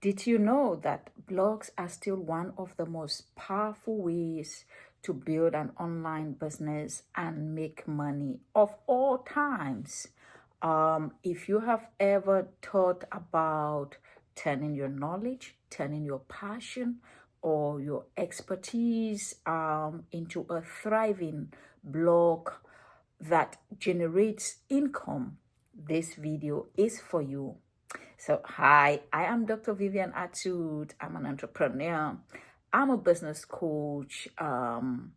Did you know that blogs are still one of the most powerful ways to build an online business and make money of all times? If you have ever thought about turning your knowledge, turning your passion, or your expertise into a thriving blog that generates income, this video is for you. So, hi, I am Dr. Vivian Atud. I'm an entrepreneur. I'm a business coach. I'm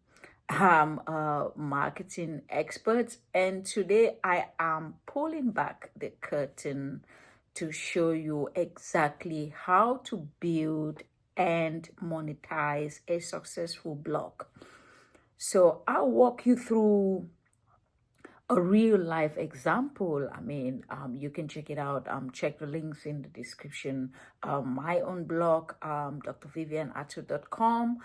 a marketing expert. And today I am pulling back the curtain to show you exactly how to build and monetize a successful blog. So, I'll walk you through a real life example. You can check it out. Check the links in the description. My own blog, drvivianatud.com,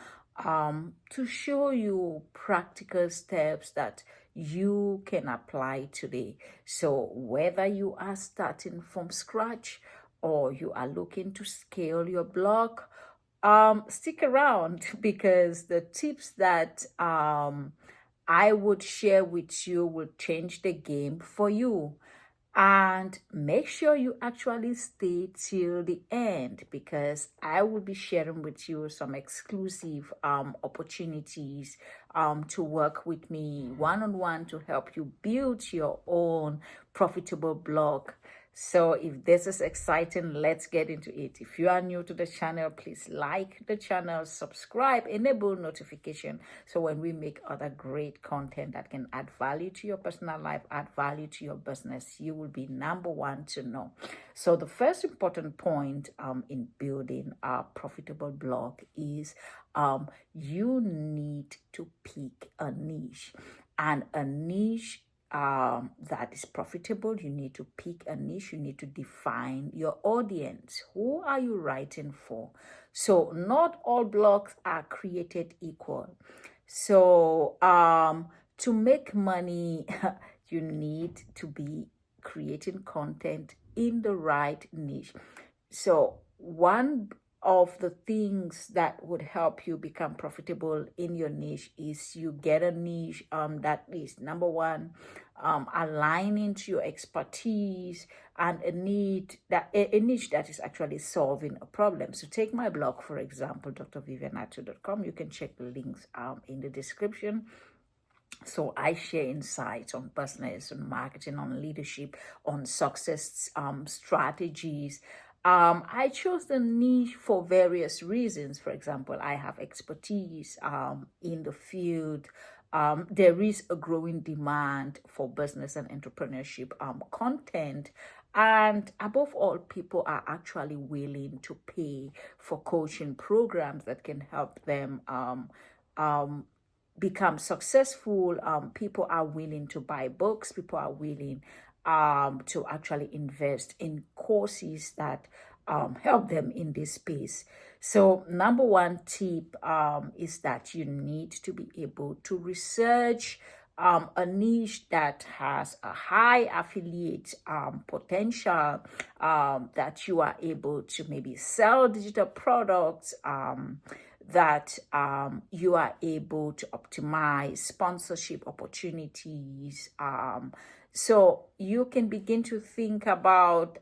to show you practical steps that you can apply today. So whether you are starting from scratch or you are looking to scale your blog, stick around because the tips that I would share with you will change the game for you. And make sure you actually stay till the end because I will be sharing with you some exclusive opportunities to work with me one-on-one to help you build your own profitable blog. So if this is exciting, let's get into it. If you are new to the channel, please like the channel, subscribe, enable notification. So when we make other great content that can add value to your personal life, add value to your business, you will be number one to know. So the first important point in building a profitable blog is you need to pick a niche, and a niche that is profitable. You need to pick a niche. You need to define your audience. Who are you writing for? So not all blogs are created equal. So to make money, you need to be creating content in the right niche. So one of the things that would help you become profitable in your niche is you get a niche that is, number one, aligning to your expertise, and a niche that is actually solving a problem. So take my blog, for example, drvivianatud.com. You can check the links in the description. So I share insights on business, on marketing, on leadership, on success strategies. I chose the niche for various reasons. For example, I have expertise in the field. There is a growing demand for business and entrepreneurship content. And above all, people are actually willing to pay for coaching programs that can help them become successful. People are willing to buy books. People are willing to actually invest in courses that help them in this space. So number one tip is that you need to be able to research a niche that has a high affiliate potential, that you are able to maybe sell digital products, that you are able to optimize sponsorship opportunities. So you can begin to think about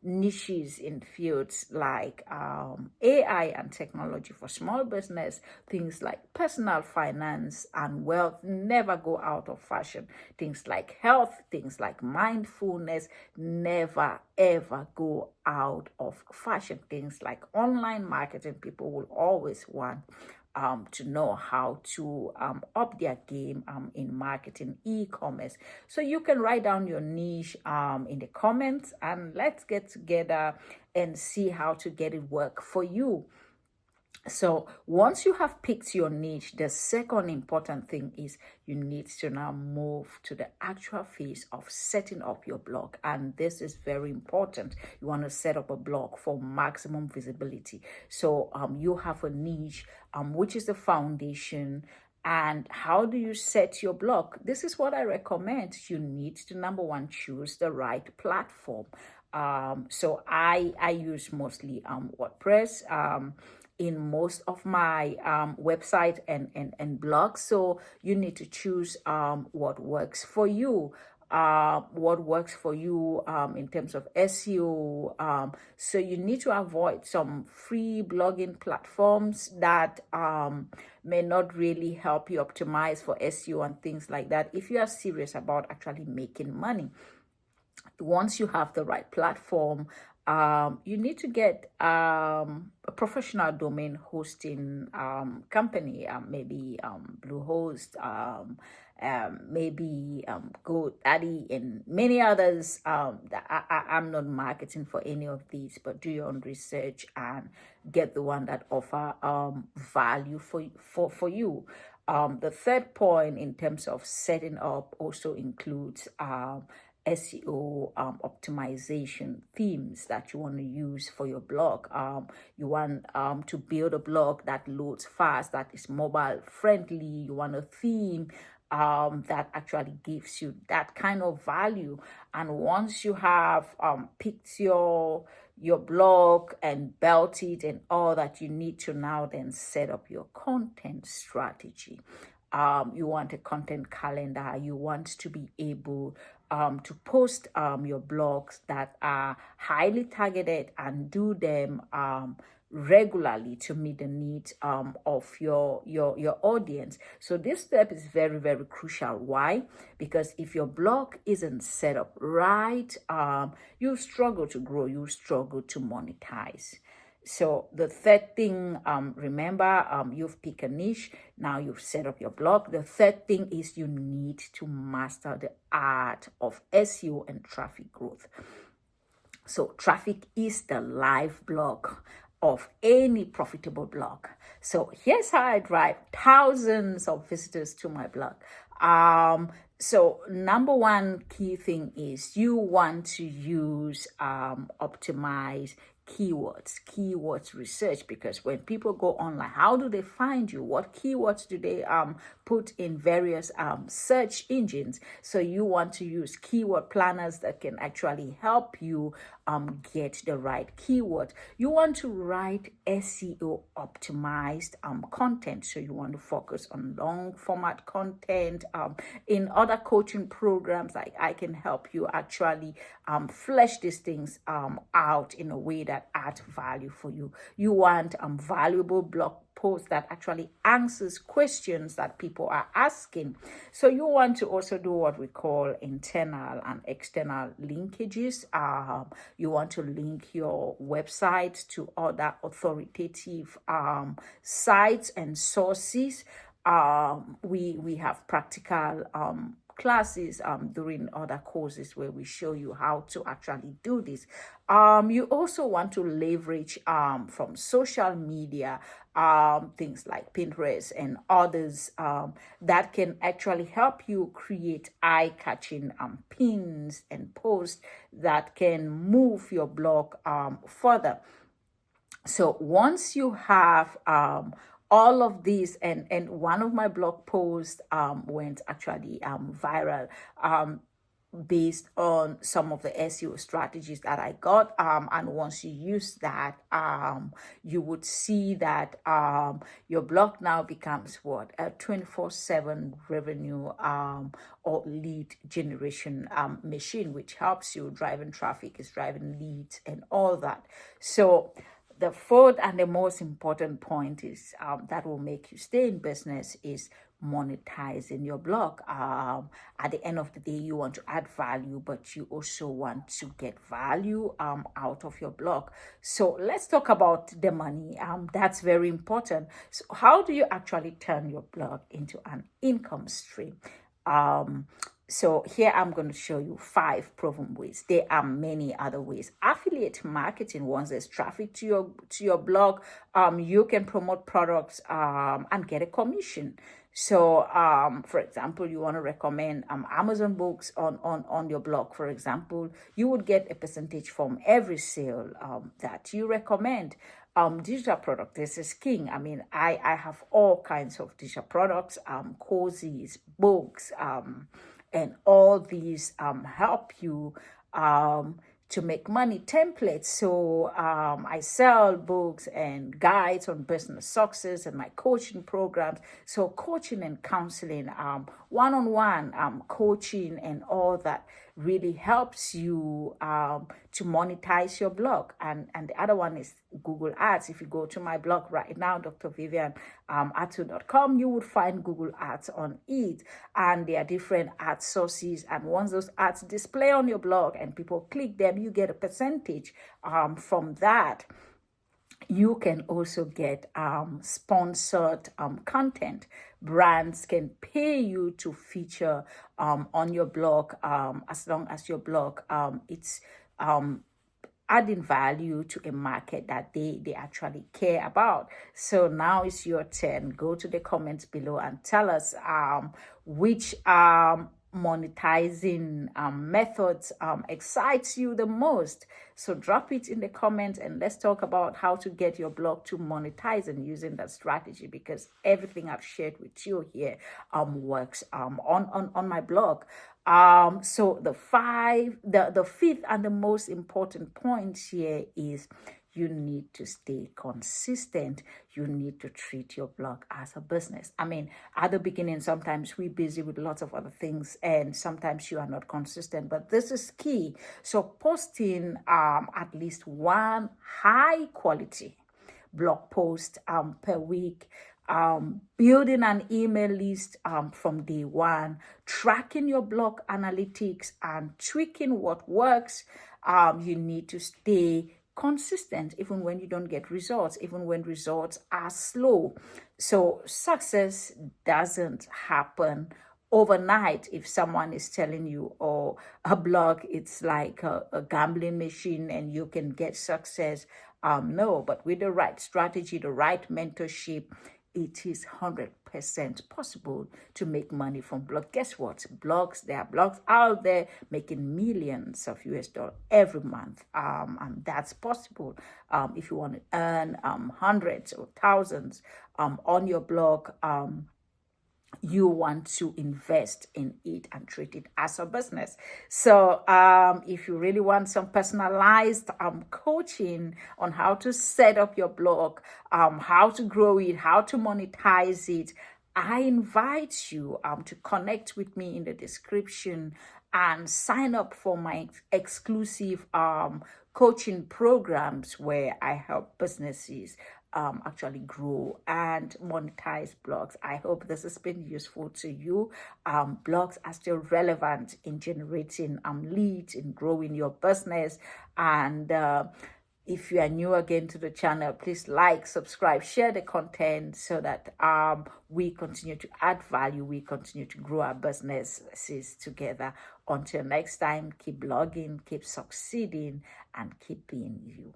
niches in fields like AI and technology for small business, things like personal finance and wealth never go out of fashion. Things like health, things like mindfulness never ever go out of fashion. Things like online marketing, people will always want to know how to up their game in marketing, e-commerce. So you can write down your niche in the comments, and let's get together and see how to get it work for you. So once you have picked your niche, the second important thing is you need to now move to the actual phase of setting up your blog. And this is very important. You want to set up a blog for maximum visibility. So you have a niche, which is the foundation. And how do you set your blog? This is what I recommend. You need to, number one, choose the right platform. So I use mostly WordPress in most of my website and blogs. So you need to choose what works for you. What works for you in terms of SEO. So you need to avoid some free blogging platforms that may not really help you optimize for SEO and things like that. If you are serious about actually making money, once you have the right platform, you need to get a professional domain hosting company, maybe Bluehost, maybe GoDaddy, and many others. I'm not marketing for any of these, but do your own research and get the one that offer value for you. The third point in terms of setting up also includes SEO optimization themes that you want to use for your blog. You want to build a blog that loads fast, that is mobile friendly. You want a theme that actually gives you that kind of value. And once you have picked your blog and built it and all that, you need to now then set up your content strategy. You want a content calendar. You want to be able to post your blogs that are highly targeted and do them regularly to meet the needs of your audience. So this step is very, very crucial. Why? Because if your blog isn't set up right, you struggle to grow, you struggle to monetize. So the third thing, remember, you've picked a niche. Now you've set up your blog. The third thing is you need to master the art of SEO and traffic growth. So traffic is the lifeblood of any profitable blog. So here's how I drive thousands of visitors to my blog. So number one key thing is you want to use optimize keywords research, because when people go online, how do they find you? What keywords do they put in various search engines? So you want to use keyword planners that can actually help you get the right keyword. You want to write SEO optimized content. So you want to focus on long format content. In other coaching programs, like I can help you actually flesh these things out in a way that adds value for you. You want valuable blog post that actually answers questions that people are asking. So you want to also do what we call internal and external linkages. You want to link your website to other authoritative sites and sources. We have practical classes during other courses where we show you how to actually do this. You also want to leverage from social media, things like Pinterest and others that can actually help you create eye-catching pins and posts that can move your blog further. So once you have all of these, and one of my blog posts went actually viral based on some of the SEO strategies that I got, and once you use that, you would see that your blog now becomes what, a 24/7 revenue or lead generation machine, which helps you driving traffic, is driving leads and all that. So the fourth and the most important point is that will make you stay in business is monetizing your blog. At the end of the day, you want to add value, but you also want to get value out of your blog. So let's talk about the money. That's very important. So how do you actually turn your blog into an income stream? So here I'm going to show you 5 proven ways. There are many other ways. Affiliate marketing, once there's traffic to your blog, you can promote products and get a commission. So for example, you want to recommend Amazon books on your blog, for example, you would get a percentage from every sale that you recommend. Digital product, this is king. I mean, I have all kinds of digital products, courses, books, and all these help you to make money templates. So I sell books and guides on business success and my coaching programs. So coaching and counseling, one-on-one coaching and all that really helps you to monetize your blog. And the other one is Google Ads. If you go to my blog right now, Dr. Vivian, Atud.com, you would find Google Ads on it. And there are different ad sources. And once those ads display on your blog and people click them, you get a percentage from that. You can also get sponsored content. Brands can pay you to feature on your blog as long as your blog it's adding value to a market that they actually care about. So now it's your turn. Go to the comments below and tell us which monetizing methods excites you the most. So drop it in the comments and let's talk about how to get your blog to monetize and using that strategy, because everything I've shared with you here works on my blog. So the fifth and the most important point here is you need to stay consistent. You need to treat your blog as a business. I mean, at the beginning, sometimes we're busy with lots of other things and sometimes you are not consistent, but this is key. So posting at least one high quality blog post per week, building an email list from day one, tracking your blog analytics and tweaking what works. You need to stay consistent even when you don't get results, even when results are slow. So success doesn't happen overnight. If someone is telling you, oh, a blog, it's like a gambling machine and you can get success, no, but with the right strategy, the right mentorship, it is 100% possible to make money from blog. Guess what? There are blogs out there making millions of US dollars every month. And that's possible. If you want to earn hundreds or thousands on your blog, you want to invest in it and treat it as a business. So if you really want some personalized coaching on how to set up your blog, how to grow it, how to monetize it, I invite you to connect with me in the description and sign up for my exclusive coaching programs where I help businesses actually grow and monetize blogs. I hope this has been useful to you. Blogs are still relevant in generating leads, in growing your business. And if you are new again to the channel, please like, subscribe, share the content so that we continue to add value, we continue to grow our businesses together. Until next time, keep blogging, keep succeeding, and keep being you.